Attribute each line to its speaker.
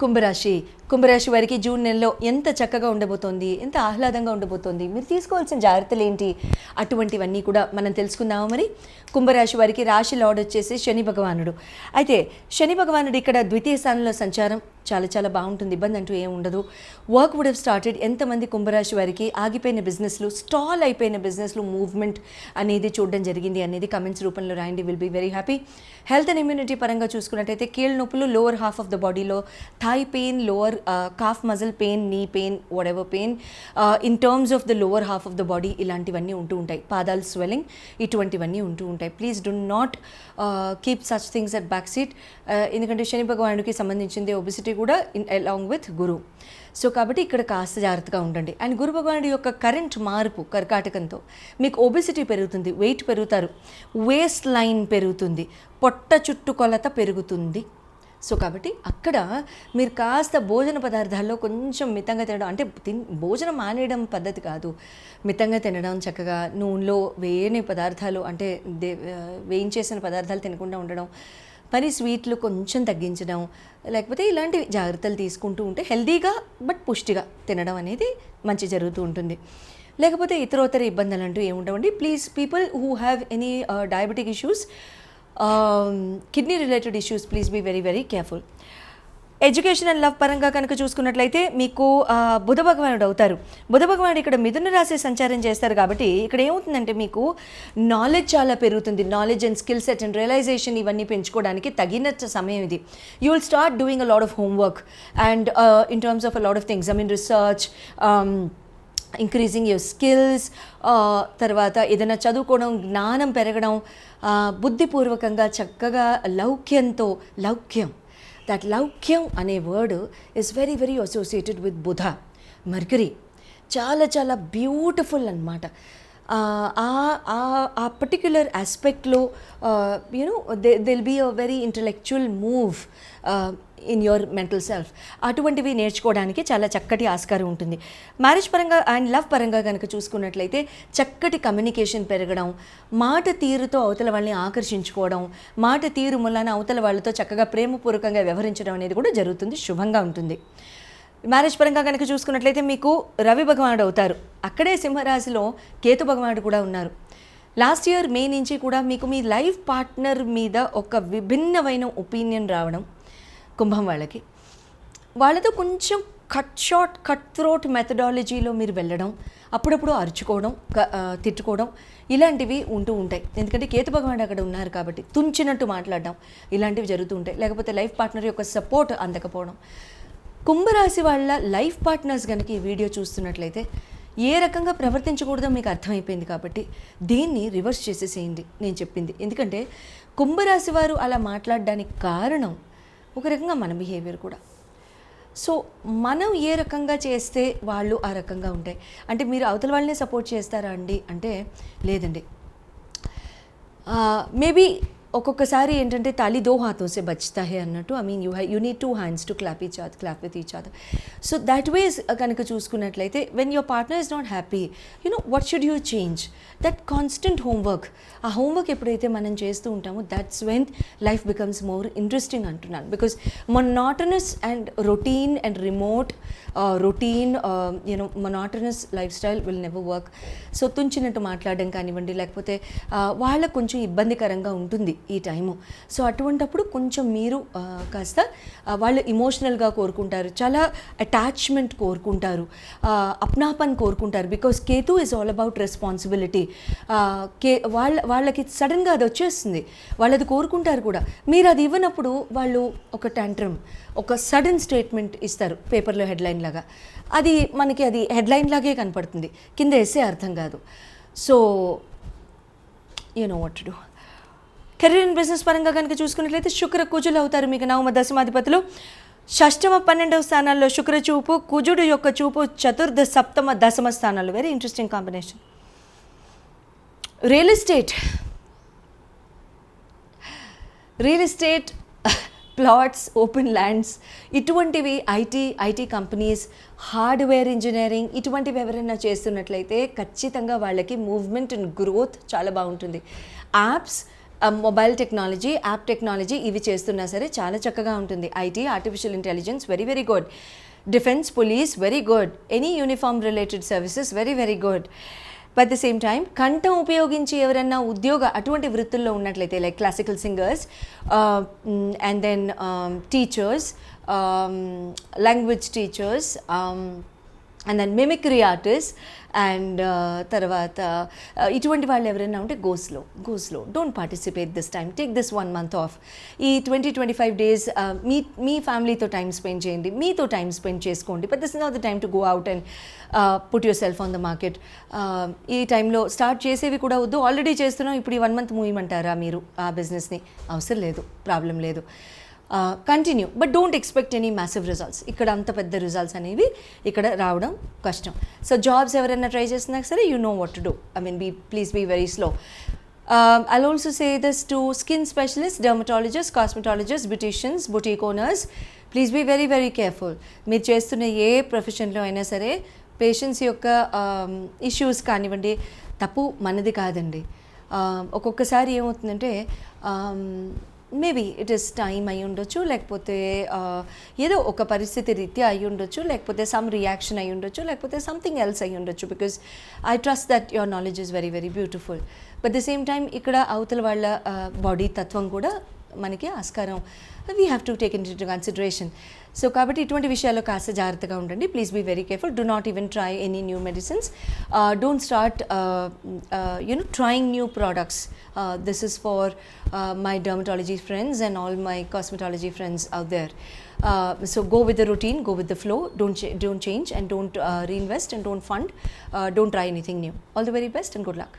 Speaker 1: కుంభరాశి వారికి జూన్ నెలలో ఎంత చక్కగా ఉండబోతోంది, ఎంత ఆహ్లాదంగా ఉండబోతోంది, మీరు తీసుకోవాల్సిన జాగ్రత్తలు ఏంటి, అటువంటివన్నీ కూడా మనం తెలుసుకుందాము. మరి కుంభరాశి వారికి రాశి లార్డ్ వచ్చేసి శని భగవానుడు. అయితే శని భగవానుడు ఇక్కడ ద్వితీయ స్థానంలో సంచారం చాలా చాలా బాగుంటుంది, ఇబ్బంది అంటూ ఏం ఉండదు. Work would have started. ఎంతమంది కుంభరాశి వారికి ఆగిపోయిన బిజినెస్లు, స్టాల్ అయిపోయిన బిజినెస్లు మూవ్మెంట్ అనేది చూడడం జరిగింది అనేది కమెంట్స్ రూపంలో రాయండి. Will be very happy. Health and immunity పరంగా చూసుకున్నట్టయితే కీళ్ళ నొప్పులు, లోవర్ హాఫ్ ఆఫ్ ద బాడీలో thigh pain, lower calf muscle pain, knee pain, whatever pain in terms of the lower half of the body ఇలాంటివన్నీ ఉంటూ ఉంటాయి. పాదాలు swelling ఇటువంటివన్నీ ఉంటూ ఉంటాయి. Please do not keep such things at back seat. ఎందుకంటే శని భగవానుడికి సంబంధించింది ఒబిసిటీ కూడా అలాంగ్ విత్ గురు. సో కాబట్టి ఇక్కడ కాస్త జాగ్రత్తగా ఉండండి. అండ్ గురు భగవానుడి యొక్క కరెంట్ మార్పు కర్కాటకంతో మీకు ఒబిసిటీ పెరుగుతుంది, వెయిట్ పెరుగుతారు, వేస్ట్ లైన్ పెరుగుతుంది, పొట్ట చుట్టుకొలత పెరుగుతుంది. సో కాబట్టి అక్కడ మీరు కాస్త భోజన పదార్థాల్లో కొంచెం మితంగా తినడం, అంటే భోజనం మానేయడం పద్ధతి కాదు, మితంగా తినడం, చక్కగా నూనెలో వేయని పదార్థాలు అంటే వేయించేసిన పదార్థాలు తినకుండా ఉండడం, మరి స్వీట్లు కొంచెం తగ్గించడం, లేకపోతే ఇలాంటివి జాగ్రత్తలు తీసుకుంటూ ఉంటే హెల్దీగా బట్ పుష్టిగా తినడం అనేది మంచి జరుగుతూ ఉంటుంది. లేకపోతే ఇతరోతర ఇబ్బందులు అంటూ ఏముండవండి. Please people who have any diabetic issues, kidney related issues, please be very very careful. Education and love పరంగా కనుక చూసుకున్నట్లయితే మీకు బుధ భగవానుడు అవుతారు. బుధ భగవానుడు ఇక్కడ మిథున రాశి సంచారం చేస్తారు కాబట్టి ఇక్కడ ఏమవుతుందంటే మీకు నాలెడ్జ్ చాలా పెరుగుతుంది. Knowledge and skill set and realization ఇవన్నీ పెంచుకోవడానికి తగిన సమయం ఇది. You will start doing a lot of homework and in terms of a lot of things, I mean research, increasing your skills, తర్వాత ఏదైనా చదువుకోవడం, జ్ఞానం పెరగడం, బుద్ధిపూర్వకంగా చక్కగా లౌక్యం. దట్ లౌక్యం అనే word is very very associated with Budha, Mercury. చాలా చాలా బ్యూటిఫుల్ అన్నమాట. ఆ పర్టిక్యులర్ ఆస్పెక్ట్లో you know it'll be a very intellectual move in your mental self. అటువంటివి నేర్చుకోవడానికి చాలా చక్కటి ఆస్కారం ఉంటుంది. మ్యారేజ్ పరంగా అండ్ లవ్ పరంగా కనుక చూసుకున్నట్లయితే చక్కటి కమ్యూనికేషన్ పెరగడం, మాట తీరుతో అవతల వాళ్ళని ఆకర్షించుకోవడం, మాట తీరు మూలాన అవతల వాళ్ళతో చక్కగా ప్రేమపూర్వకంగా వ్యవహరించడం అనేది కూడా జరుగుతుంది, శుభంగా ఉంటుంది. మ్యారేజ్ పరంగా కనుక చూసుకున్నట్లయితే మీకు రవి భగవానుడు అవుతారు. అక్కడే సింహరాశిలో కేతు భగవానుడు కూడా ఉన్నారు. లాస్ట్ ఇయర్ మే నుంచి కూడా మీకు మీ లైఫ్ పార్ట్నర్ మీద ఒక విభిన్నమైన ఒపీనియన్ రావడం, కుంభం వాళ్ళతో కొంచెం కట్ థ్రోట్ మెథడాలజీలో మీరు వెళ్ళడం, అప్పుడప్పుడు అరుచుకోవడం, తిట్టుకోవడం ఇలాంటివి ఉంటూ ఉంటాయి. ఎందుకంటే కేతు భగవానుడు అక్కడ ఉన్నారు కాబట్టి తుంచినట్టు మాట్లాడడం ఇలాంటివి జరుగుతూ ఉంటాయి. లేకపోతే లైఫ్ పార్ట్నర్ యొక్క సపోర్ట్ అందకపోవడం. కుంభరాశి వాళ్ళ లైఫ్ పార్ట్నర్స్ కనుక ఈ వీడియో చూస్తున్నట్లయితే ఏ రకంగా ప్రవర్తించకూడదో మీకు అర్థమైపోయింది కాబట్టి దీన్ని రివర్స్ చేసేసేయండి నేను చెప్పింది. ఎందుకంటే కుంభరాశి వారు అలా మాట్లాడడానికి కారణం ఒక రకంగా మన బిహేవియర్ కూడా. సో మనం ఏ రకంగా చేస్తే వాళ్ళు ఆ రకంగా ఉంటాయి. అంటే మీరు అవతల వాళ్ళనే సపోర్ట్ చేస్తారా అండి అంటే లేదండి. మేబీ ఒక్కొక్కసారి ఏంటంటే తాలి దో హాతో సే బచ్తా హే అన్నట్టు, I mean you need 2 hands to clap with each other. So that ways కనుక చూసుకున్నట్లయితే when your partner is not happy, what should you change? That constant homework, ఆ హోంవర్క్ ఎప్పుడైతే మనం చేస్తూ ఉంటామో that's when life becomes more interesting అంటున్నాను. Because monotonous and routine and remote monotonous lifestyle will never work. So తుంచినట్టు మాట్లాడడం కానివ్వండి, లేకపోతే వాళ్ళకు కొంచెం ఇబ్బందికరంగా ఉంటుంది ఈ టైము. సో అటువంటప్పుడు కొంచెం మీరు కాస్త వాళ్ళు ఇమోషనల్గా కోరుకుంటారు, చాలా అటాచ్మెంట్ కోరుకుంటారు, అప్నాపన్ కోరుకుంటారు. Because Ketu is all about responsibility. వాళ్ళకి సడన్గా అది వచ్చేస్తుంది, వాళ్ళు అది కోరుకుంటారు కూడా. మీరు అది ఇవ్వనప్పుడు వాళ్ళు ఒక టాంట్రమ్, ఒక సడన్ స్టేట్మెంట్ ఇస్తారు పేపర్లో హెడ్లైన్ లాగా. అది మనకి అది హెడ్లైన్ లాగే కనపడుతుంది, కింద వేసే అర్థం కాదు. So you know what to do. Career and business పరంగా కనుక చూసుకున్నట్లయితే శుక్ర కుజులు అవుతారు మీకు నవమ దశమాధిపతులు. షష్టమ 12వ స్థానాల్లో శుక్ర చూపు, కుజుడు యొక్క చూపు చతుర్థ సప్తమ దశమ స్థానాల్లో. Very interesting combination. Real estate plots, open lands ఇటువంటివి, ఐటీ కంపెనీస్, హార్డ్వేర్ ఇంజనీరింగ్ ఇటువంటివి ఎవరైనా చేస్తున్నట్లయితే ఖచ్చితంగా వాళ్ళకి మూవ్మెంట్ అండ్ గ్రోత్ చాలా బాగుంటుంది. Apps, mobile technology, app technology ఇవి చేస్తున్నా సరే చాలా చక్కగా ఉంటుంది. IT, artificial intelligence very very good. Defence, police very good. Any uniform related services very very good. But the same time కంఠం ఉపయోగించి ఎవరన్నా అటువంటి వృత్తుల్లో ఉన్నట్లయితే like classical singers and then teachers, language teachers and then mimicry artist and తర్వాత ఇటువంటి వాళ్ళు ఎవరైనా ఉంటే గోస్లో don't participate this time, take this 1 month of. ఈ 20-25 days మీ ఫ్యామిలీతో టైం స్పెండ్ చేయండి, మీతో టైం స్పెండ్ చేసుకోండి. But this is not the time to go out and put your self on the market. ఈ టైంలో స్టార్ట్ చేసేవి కూడా వద్దు. ఆల్రెడీ చేస్తున్నాం, ఇప్పుడు ఈ 1 month మూయమంటారా మీరు ఆ బిజినెస్ని? అవసరం లేదు, ప్రాబ్లం లేదు. Continue, but don't expect any massive results. ఇక్కడ అంత పెద్ద రిజల్ట్స్ అనేవి ఇక్కడ రావడం కష్టం. సో జాబ్స్ ఎవరైనా ట్రై చేసినా సరే you know what to do. Please be very slow. I'll also say this to skin specialists, dermatologists, cosmetologists, beauticians, boutique owners. Please be very very careful. మీరు చేస్తున్న ఏ ప్రొఫెషన్లో అయినా సరే పేషెంట్స్ యొక్క ఇష్యూస్ కానివ్వండి, తప్పు మనది కాదండి. ఒక్కొక్కసారి ఏమవుతుందంటే మేబీ ఇట్ ఈస్ టైం అయి ఉండొచ్చు, లేకపోతే ఏదో ఒక పరిస్థితి రీత్యా అయి ఉండొచ్చు, లేకపోతే సమ్ రియాక్షన్ అయి ఉండొచ్చు, లేకపోతే సంథింగ్ ఎల్స్ అయి ఉండొచ్చు. Because I trust that your knowledge is very very beautiful. But the same time ఇక్కడ అవతల వాళ్ళ బాడీ తత్వం కూడా మనకి ఆస్కారం, we have to take into consideration. So కాబట్టి ఇటువంటి విషయాల్లో కాస్త జాగ్రత్తగా ఉండండి. Please be very careful. Do not even try any new medicines. Don't start trying new products. This is for my dermatology friends and all my cosmetology friends out there. So go with the routine, go with the flow. Don't change and don't reinvest and don't fund. Don't try anything new. All the very best and good luck.